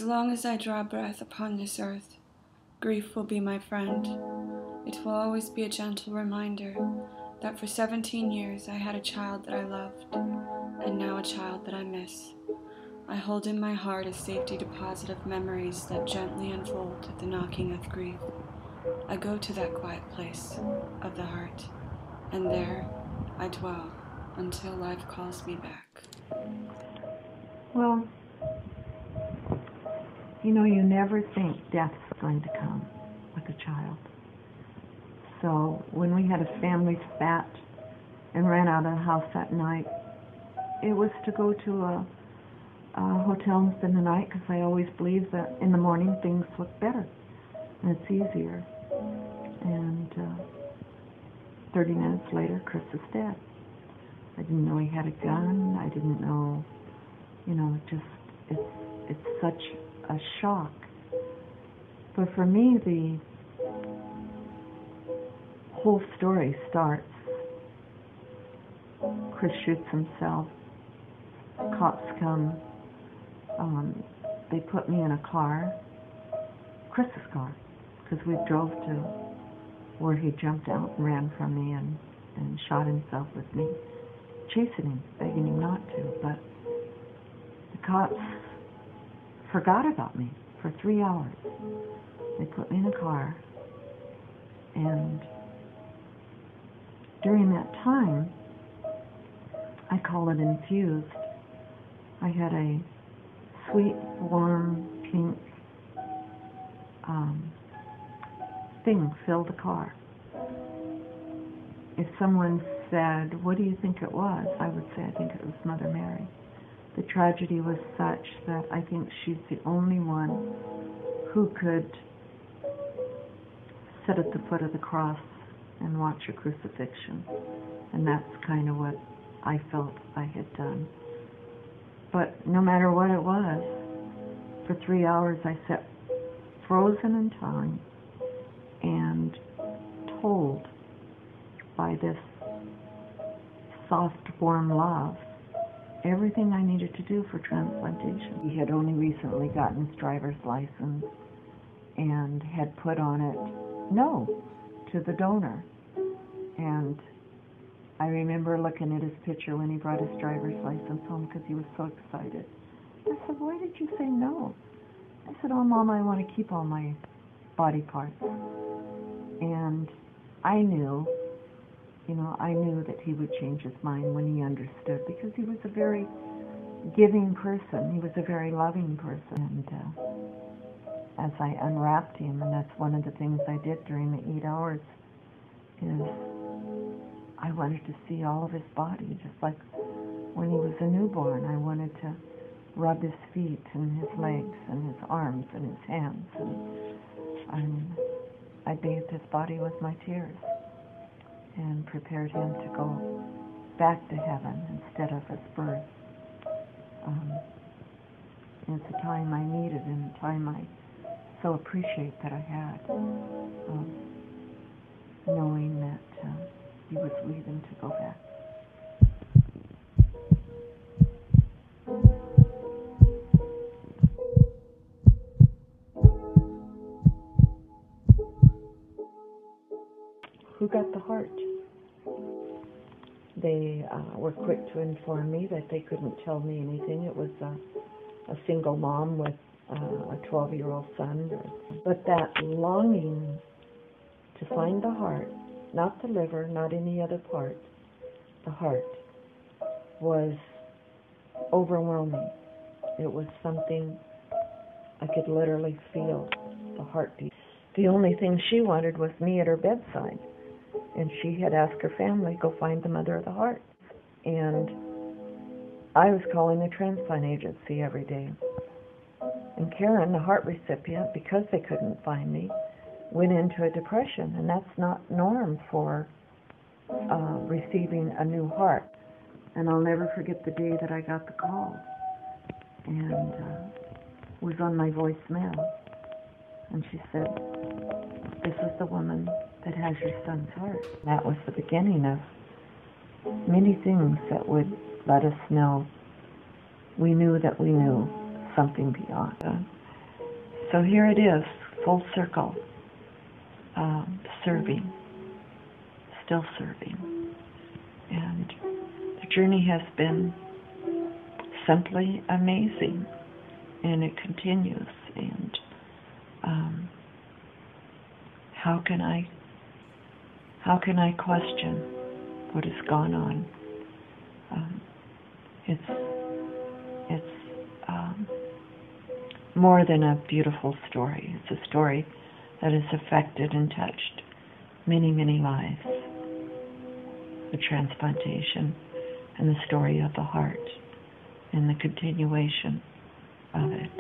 long as I draw breath upon this earth, grief will be my friend. It will always be a gentle reminder that for 17 years I had a child that I loved, and now a child that I miss. I hold in my heart a safety deposit of memories that gently unfold at the knocking of grief. I go to that quiet place of the heart, and there I dwell until life calls me back. Well, you never think death's going to come with a child. So when we had a family spat and ran out of the house that night, it was to go to a hotel and spend the night, because I always believe that in the morning things look better and it's easier. And 30 minutes later, Chris is dead. I didn't know he had a gun. I didn't know, it's such a shock. But for me, the whole story starts. Chris shoots himself. Cops come. They put me in a car, Chris's car, because we drove to where he jumped out and ran from me and shot himself with me, chasing him, begging him not to. But the cops forgot about me for 3 hours. They put me in a car, and during that time, I call it infused. I had a sweet, warm, pink thing fill the car. If someone said, "What do you think it was?" I would say, "I think it was Mother Mary." The tragedy was such that I think she's the only one who could sit at the foot of the cross and watch a crucifixion. And that's kind of what I felt I had done. But no matter what it was, for 3 hours I sat frozen in time and told by this soft, warm love everything I needed to do for transplantation. He had only recently gotten his driver's license and had put on it no to the donor. And I remember looking at his picture when he brought his driver's license home, because he was so excited. I said, "Why did you say no?" I said, "Oh, Mom, I want to keep all my body parts." And I knew that he would change his mind when he understood, because he was a very giving person. He was a very loving person. And as I unwrapped him, and that's one of the things I did during the 8 hours, is I wanted to see all of his body, just like when he was a newborn. I wanted to rub his feet and his legs and his arms and his hands. And I bathed his body with my tears and prepared him to go back to heaven instead of his birth. It's a time I needed, and a time I so appreciate that I had, knowing that he was leaving to go back. Who got the heart? They were quick to inform me that they couldn't tell me anything. It was a single mom with a 12-year-old son. But that longing to find the heart, not the liver, not any other part, the heart, was overwhelming. It was something I could literally feel, the heartbeat. The only thing she wanted was me at her bedside. And she had asked her family, "Go find the mother of the heart." And I was calling the transplant agency every day. And Karen, the heart recipient, because they couldn't find me, went into a depression. And that's not norm for receiving a new heart. And I'll never forget the day that I got the call. And it was on my voicemail. And she said, "This is the woman that has your son's heart." That was the beginning of many things that would let us know we knew that we knew something beyond. So here it is, full circle, serving, still serving. And the journey has been simply amazing, and it continues. And how can I question what has gone on? It's more than a beautiful story. It's a story that has affected and touched many, many lives. The transplantation and the story of the heart and the continuation of it.